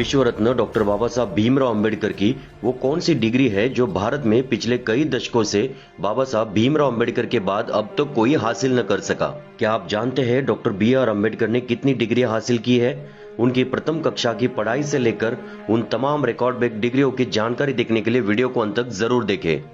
विश्व रत्न डॉक्टर बाबा साहब भीमराव अंबेडकर की वो कौन सी डिग्री है जो भारत में पिछले कई दशकों से बाबा साहब भीमराव अंबेडकर के बाद अब तक कोई हासिल न कर सका? क्या आप जानते हैं डॉक्टर BR अम्बेडकर ने कितनी डिग्रियां हासिल की है? उनकी प्रथम कक्षा की पढ़ाई से लेकर उन तमाम रिकॉर्ड ब्रेक डिग्रियों की जानकारी देखने के लिए वीडियो को अंत तक जरूर देखें।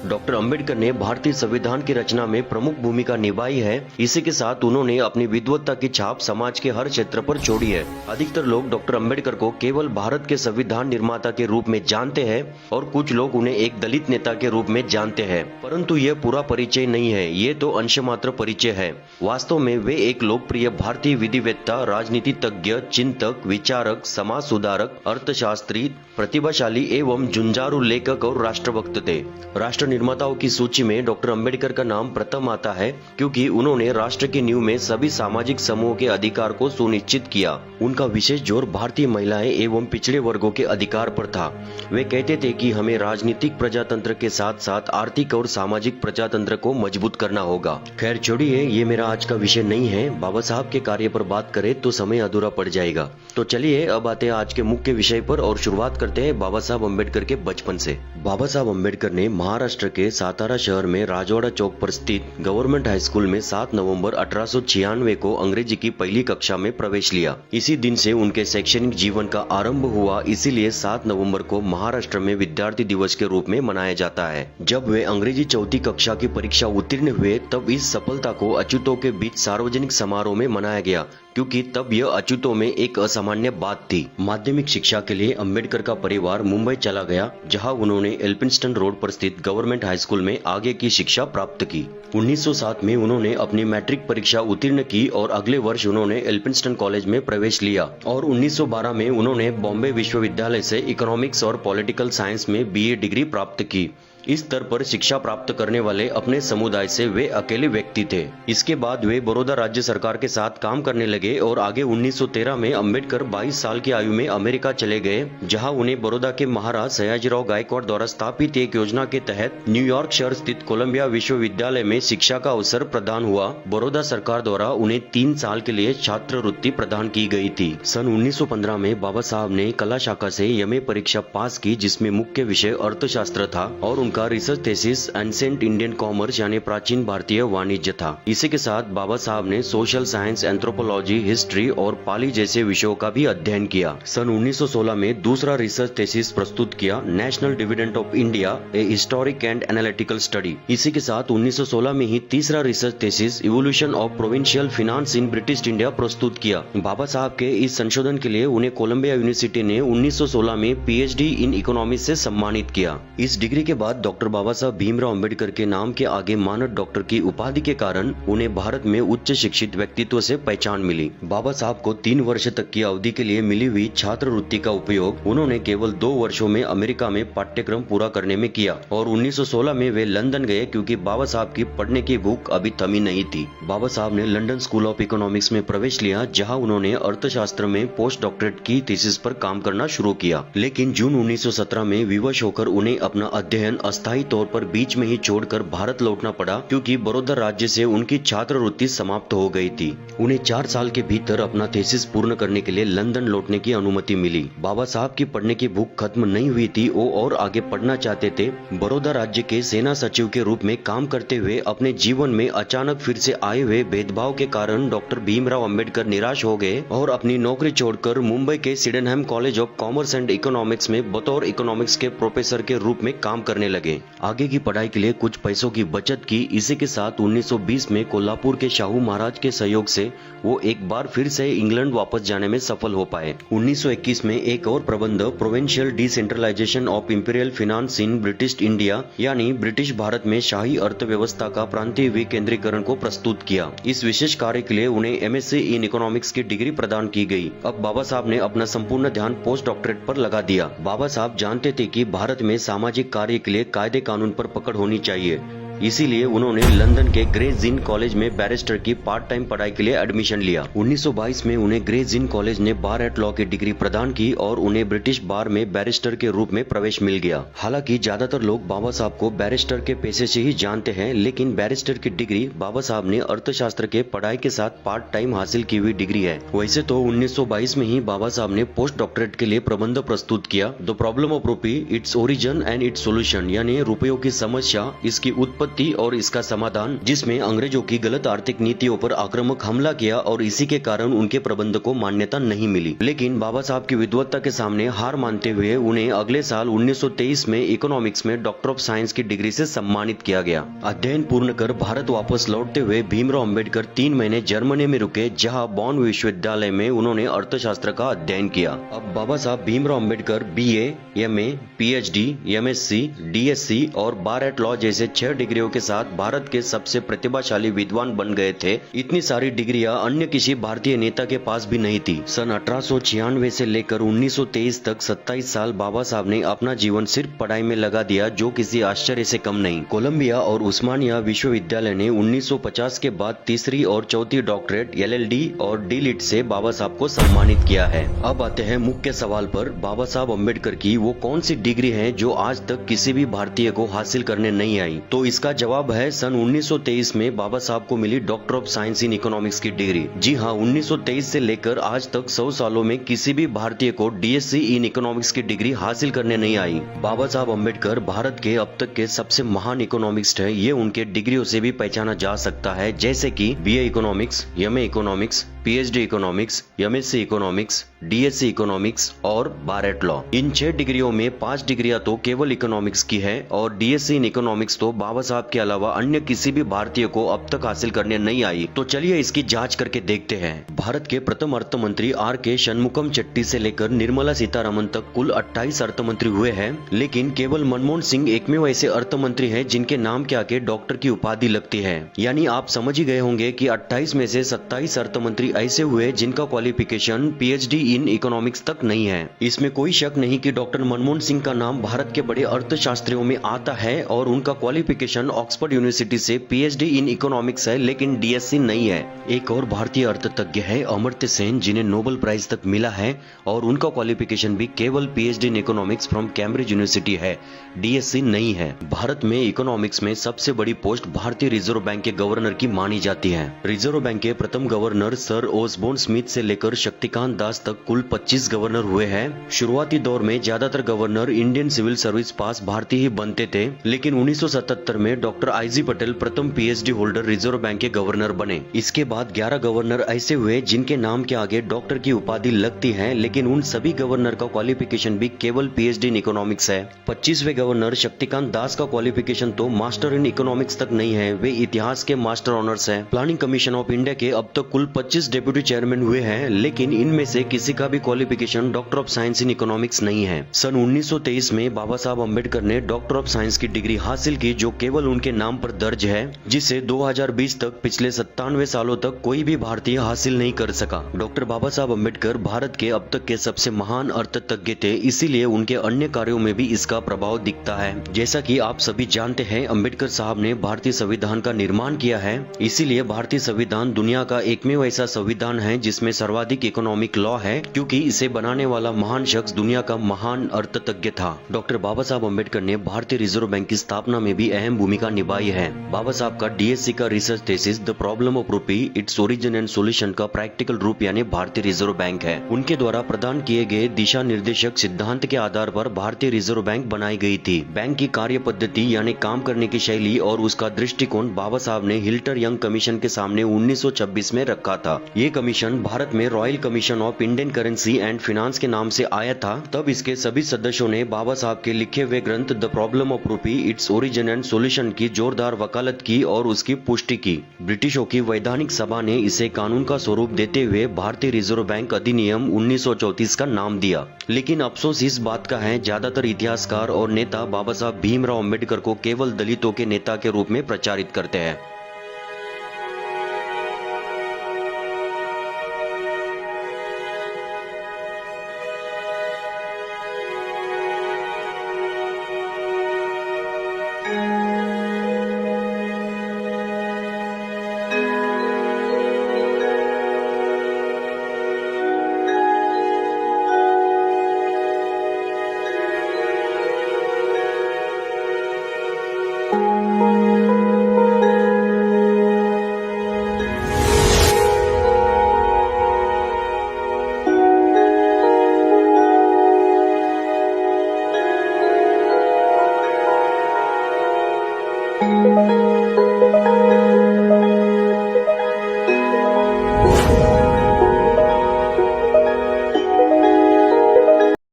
डॉक्टर अंबेडकर ने भारतीय संविधान की रचना में प्रमुख भूमिका निभाई है। इसी के साथ उन्होंने अपनी विद्वत्ता की छाप समाज के हर क्षेत्र पर छोड़ी है। अधिकतर लोग डॉक्टर अंबेडकर को केवल भारत के संविधान निर्माता के रूप में जानते हैं और कुछ लोग उन्हें एक दलित नेता के रूप में जानते हैं, परंतु यह पूरा परिचय नहीं है, ये तो अंशमात्र परिचय है। वास्तव में वे एक लोकप्रिय भारतीय विधिवेत्ता, राजनीति तज्ञ, चिंतक, विचारक, समाज सुधारक, अर्थशास्त्री, प्रतिभाशाली एवं जुंजारू लेखक और राष्ट्रभक्त थे। राष्ट्र निर्माताओं की सूची में डॉक्टर अंबेडकर का नाम प्रथम आता है क्योंकि उन्होंने राष्ट्र की नींव में सभी सामाजिक समूहों के अधिकार को सुनिश्चित किया। उनका विशेष जोर भारतीय महिलाएं एवं पिछड़े वर्गों के अधिकार पर था। वे कहते थे कि हमें राजनीतिक प्रजातंत्र के साथ साथ आर्थिक और सामाजिक प्रजातंत्र को मजबूत करना होगा। खैर छोड़िए, ये मेरा आज का विषय नहीं है। बाबा साहब के कार्य पर बात करें तो समय अधूरा पड़ जाएगा। तो चलिए अब आते हैं आज के मुख्य विषय पर और शुरुआत करते हैं बाबा साहब अम्बेडकर के बचपन से। बाबा साहब अम्बेडकर ने महाराष्ट्र के सातारा शहर में राजवाड़ा चौक पर स्थित गवर्नमेंट हाई स्कूल में 7 नवंबर 1896 को अंग्रेजी की पहली कक्षा में प्रवेश लिया। इसी दिन से उनके शैक्षणिक जीवन का आरंभ हुआ, इसीलिए 7 नवंबर को महाराष्ट्र में विद्यार्थी दिवस के रूप में मनाया जाता है। जब वे अंग्रेजी चौथी कक्षा की परीक्षा उत्तीर्ण हुए तब इस सफलता को अछूतों के बीच सार्वजनिक समारोह में मनाया गया, क्योंकि तब यह अछूतों में एक असामान्य बात थी। माध्यमिक शिक्षा के लिए अंबेडकर का परिवार मुंबई चला गया, जहां उन्होंने एल्फिंस्टन रोड पर स्थित गवर्नमेंट हाई स्कूल में आगे की शिक्षा प्राप्त की। 1907 में उन्होंने अपनी मैट्रिक परीक्षा उत्तीर्ण की और अगले वर्ष उन्होंने एल्फिंस्टन कॉलेज में प्रवेश लिया और 1912 में उन्होंने बॉम्बे विश्वविद्यालय से इकोनॉमिक्स और पॉलिटिकल साइंस में BA डिग्री प्राप्त की। इस स्तर पर शिक्षा प्राप्त करने वाले अपने समुदाय से वे अकेले व्यक्ति थे। इसके बाद वे बड़ौदा राज्य सरकार के साथ काम करने लगे और आगे 1913 में अंबेडकर 22 साल की आयु में अमेरिका चले गए, जहां उन्हें बड़ौदा के महाराज सयाजीराव गायकवाड़ द्वारा स्थापित एक योजना के तहत न्यूयॉर्क शहर स्थित कोलंबिया विश्वविद्यालय में शिक्षा का अवसर प्रदान हुआ। बड़ौदा सरकार द्वारा उन्हें 3 साल के लिए छात्रवृत्ति प्रदान की गई थी। सन 1915 में बाबा साहब ने कला शाखा से MA परीक्षा पास की, जिसमें मुख्य विषय अर्थशास्त्र था और उनका research thesis ancient Indian commerce यानी प्राचीन भारतीय वाणिज्य था। इसी के साथ बाबा साहब ने सोशल साइंस, एंथ्रोपोलॉजी, हिस्ट्री और पाली जैसे विषयों का भी अध्ययन किया। सन 1916 में दूसरा रिसर्च थीसिस प्रस्तुत किया, national dividend of India, A historic and analytical study. इसी के साथ 1916 में ही तीसरा research thesis evolution of provincial finance in British India प्रस्तुत किया। बाबा साहब के इस संशोधन के लिए उन्हें कोलंबिया यूनिवर्सिटी ने 1916 में PhD इन इकोनॉमिक्स से सम्मानित किया। इस डिग्री के बाद डॉक्टर बाबा साहब भीमराव अंबेडकर के नाम के आगे मानद डॉक्टर की उपाधि के कारण उन्हें भारत में उच्च शिक्षित व्यक्तित्व से पहचान मिली। बाबा साहब को 3 वर्ष तक की अवधि के लिए मिली हुई छात्रवृत्ति का उपयोग उन्होंने केवल 2 वर्षों में अमेरिका में पाठ्यक्रम पूरा करने में किया और 1916 में वे लंदन गए, क्योंकि बाबा साहब की पढ़ने की भूख अभी थमी नहीं थी। बाबा साहब ने लंदन स्कूल ऑफ इकोनॉमिक्स में प्रवेश लिया, जहाँ उन्होंने अर्थशास्त्र में पोस्ट डॉक्टरेट की थीसिस पर काम करना शुरू किया। लेकिन जून 1917 में विवश होकर उन्हें अपना अध्ययन अस्थायी तौर पर बीच में ही छोड़कर भारत लौटना पड़ा, क्योंकि बड़ौदा राज्य से उनकी छात्रवृत्ति समाप्त हो गई थी। उन्हें 4 साल के भीतर अपना थीसिस पूर्ण करने के लिए लंदन लौटने की अनुमति मिली। बाबा साहब की पढ़ने की भूख खत्म नहीं हुई थी, वो और आगे पढ़ना चाहते थे। बड़ौदा राज्य के सेना सचिव के रूप में काम करते हुए अपने जीवन में अचानक फिर से आए हुए भेदभाव के कारण डॉक्टर भीमराव अंबेडकर निराश हो गए और अपनी नौकरी छोड़कर मुंबई के Sydenham college of commerce and economics में बतौर इकोनॉमिक्स के प्रोफेसर के रूप में काम करने लगे। आगे की पढ़ाई के लिए कुछ पैसों की बचत की। इसी के साथ 1920 में कोल्हापुर के शाहू महाराज के सहयोग से वो एक बार फिर से इंग्लैंड वापस जाने में सफल हो पाए। 1921 में एक और प्रबंध provincial decentralisation of imperial finance in British India यानी ब्रिटिश भारत में शाही अर्थव्यवस्था का प्रांतीय विकेंद्रीकरण को प्रस्तुत किया। इस विशेष कार्य के लिए उन्हें MSc इन इकोनॉमिक्स की डिग्री प्रदान की गई। अब बाबा साहब ने अपना संपूर्ण ध्यान पोस्ट डॉक्टरेट पर लगा दिया। बाबा साहब जानते थे कि भारत में सामाजिक कार्य के लिए कायदे कानून पर पकड़ होनी चाहिए। इसीलिए उन्होंने लंदन के ग्रेज इन कॉलेज में बैरिस्टर की पार्ट टाइम पढ़ाई के लिए एडमिशन लिया। 1922 में उन्हें ग्रेज इन कॉलेज ने बार एट लॉ की डिग्री प्रदान की और उन्हें ब्रिटिश बार में बैरिस्टर के रूप में प्रवेश मिल गया। हालांकि ज्यादातर लोग बाबा साहब को बैरिस्टर के पेशे से ही जानते हैं, लेकिन बैरिस्टर की डिग्री बाबा साहब ने अर्थशास्त्र के पढ़ाई के साथ पार्ट टाइम हासिल की हुई डिग्री है। वैसे तो 1922 में ही बाबा साहब ने पोस्ट डॉक्टरेट के लिए प्रबंध प्रस्तुत किया, द प्रॉब्लम ऑफ रूपी, its origin and it's solution, यानी रुपयों की समस्या, इसकी उत्पत्ति और इसका समाधान, जिसमें अंग्रेजों की गलत आर्थिक नीतियों पर आक्रामक हमला किया और इसी के कारण उनके प्रबंध को मान्यता नहीं मिली। लेकिन बाबा साहब की विद्वत्ता के सामने हार मानते हुए उन्हें अगले साल 1923 में इकोनॉमिक्स में डॉक्टर ऑफ साइंस की डिग्री से सम्मानित किया गया। अध्ययन पूर्ण कर भारत वापस लौटते हुए भीमराव अंबेडकर 3 महीने जर्मनी में रुके, जहां बॉन विश्वविद्यालय में उन्होंने अर्थशास्त्र का अध्ययन किया। अब बाबा Saheb Bhimrao Ambedkar BA, MA, PhD, MSc, DSc और बार एट लॉ जैसे 6 डिग्रियों के साथ भारत के सबसे प्रतिभाशाली विद्वान बन गए थे। इतनी सारी डिग्रियां अन्य किसी भारतीय नेता के पास भी नहीं थी। सन 1896 से लेकर 1923 तक 27 साल बाबा साहब ने अपना जीवन सिर्फ पढ़ाई में लगा दिया, जो किसी आश्चर्य से कम नहीं। कोलंबिया और उस्मानिया विश्वविद्यालय ने 1950 के बाद तीसरी और चौथी डॉक्टरेट LLD और D.Litt से बाबा साहब को सम्मानित किया है। अब आते हैं मुख्य सवाल पर, बाबा साहब अम्बेडकर की वो कौन सी डिग्री है जो आज तक किसी भी भारतीय को हासिल करने नहीं आई? तो इसका जवाब है सन 1923 में बाबा साहब को मिली doctor of science in economics की डिग्री। जी हाँ, 1923 से लेकर आज तक 100 सालों में किसी भी भारतीय को DSc इन इकोनॉमिक्स की डिग्री हासिल करने नहीं आई। बाबा साहब अम्बेडकर भारत के अब तक के सबसे महान इकोनॉमिस्ट है। ये उनके डिग्रियों से भी पहचाना जा सकता है, जैसे कि BA economics, MA economics, PhD economics, MSc economics, DSc economics और बार एट लॉ। इन 6 डिग्रियों में 5 डिग्रियां तो केवल इकोनॉमिक्स की है और DSc इन इकोनॉमिक्स तो बाबा साहब के अलावा अन्य किसी भी भारतीय को अब तक हासिल करने नहीं आई। तो चलिए इसकी जांच करके देखते हैं। भारत के प्रथम अर्थ मंत्री R.K. शनमुखम चट्टी से लेकर निर्मला सीतारमन तक कुल 28 अर्थ मंत्री हुए हैं, लेकिन केवल मनमोहन सिंह एकमेव ऐसे अर्थ मंत्री हैं जिनके नाम के आगे डॉक्टर की उपाधि लगती है। यानी आप समझ ही गए होंगे कि 28 में से 27 अर्थ मंत्री ऐसे हुए जिनका क्वालिफिकेशन PhD इन इकोनॉमिक्स तक नहीं है। इसमें कोई शक नहीं कि डॉक्टर मनमोहन सिंह का नाम भारत के बड़े अर्थशास्त्रियों में आता है और उनका क्वालिफिकेशन ऑक्सफोर्ड यूनिवर्सिटी से PhD इन इकोनॉमिक्स है, लेकिन DSc नहीं है। एक और भारतीय अर्थतज्ञ है अमर्त्य सेन, जिन्हें नोबेल प्राइज तक मिला है और उनका क्वालिफिकेशन भी केवल PhD in economics from Cambridge university है, DSc नहीं है। भारत में इकोनॉमिक्स में सबसे बड़ी पोस्ट भारतीय रिजर्व बैंक के गवर्नर की मानी जाती है। रिजर्व बैंक के प्रथम गवर्नर सर ओसबोर्न स्मिथ से लेकर शक्तिकांत दास तक कुल 25 गवर्नर हुए हैं। शुरुआती दौर में ज्यादातर गवर्नर इंडियन सिविल सर्विस पास भारतीय ही बनते थे, लेकिन 1977 में डॉक्टर I.G. पटेल प्रथम PhD होल्डर रिजर्व बैंक के गवर्नर बने। इसके बाद 11 गवर्नर ऐसे हुए जिनके नाम के आगे डॉक्टर की उपाधि लगती है, लेकिन उन सभी गवर्नर का क्वालिफिकेशन भी केवल PhD इन इकोनॉमिक्स है। 25वें गवर्नर शक्तिकांत दास का क्वालिफिकेशन तो मास्टर इन इकोनॉमिक्स तक नहीं है, वे इतिहास के मास्टर ऑनर्स हैं। प्लानिंग कमीशन ऑफ इंडिया के अब तक कुल 25 डेप्यूटी चेयरमैन हुए हैं, लेकिन इनमें से किसी का भी qualification doctor of science in economics नहीं है। सन 1923 में बाबा साहब अम्बेडकर ने डॉक्टर ऑफ साइंस की डिग्री हासिल की, जो केवल उनके नाम पर दर्ज है, जिसे 2020 तक पिछले 97 सालों तक कोई भी भारतीय हासिल नहीं कर सका। डॉक्टर बाबा साहब अम्बेडकर भारत के अब तक के सबसे महान अर्थतज्ञ थे, इसीलिए उनके अन्य कार्यों में भी इसका प्रभाव दिखता है। जैसा कि आप सभी जानते हैं, अम्बेडकर साहब ने भारतीय संविधान का निर्माण किया है, इसीलिए भारतीय संविधान दुनिया का एकमेव ऐसा संविधान है जिसमें सर्वाधिक इकोनॉमिक लॉ है, क्योंकि इसे बनाने वाला महान शख्स दुनिया का महान अर्थतज्ञ था। डॉक्टर बाबा साहब अम्बेडकर ने भारतीय रिजर्व बैंक की स्थापना में भी अहम भूमिका निभाई है। बाबा साहब का DSc का research thesis the problem of रूपी, इट्स ओरिजिन एंड सॉल्यूशन का प्रैक्टिकल रूप यानी भारतीय रिजर्व बैंक है। उनके द्वारा प्रदान किए गए दिशा निर्देशक सिद्धांत के आधार पर भारतीय रिजर्व बैंक बनाई गई थी। बैंक की कार्य पद्धति यानी काम करने की शैली और उसका दृष्टिकोण बाबा साहब ने हिल्टर यंग कमीशन के सामने 1926 में रखा था। ये कमीशन भारत में royal commission of Indian currency and finance के नाम से आया था। तब इसके सभी सदस्यों ने बाबा साहब के लिखे हुए ग्रंथ द प्रॉब्लम ऑफ रूपी, इट्स ओरिजिन एंड सॉल्यूशन की जोरदार वकालत की और उसकी पुष्टि की। ब्रिटिशों की वैधानिक सभा ने इसे कानून का स्वरूप देते हुए भारतीय रिजर्व बैंक अधिनियम 1934 का नाम दिया। लेकिन अफसोस इस बात का है, ज्यादातर इतिहासकार और नेता बाबा साहब भीमराव अम्बेडकर को केवल दलितों के नेता के रूप में प्रचारित करते हैं।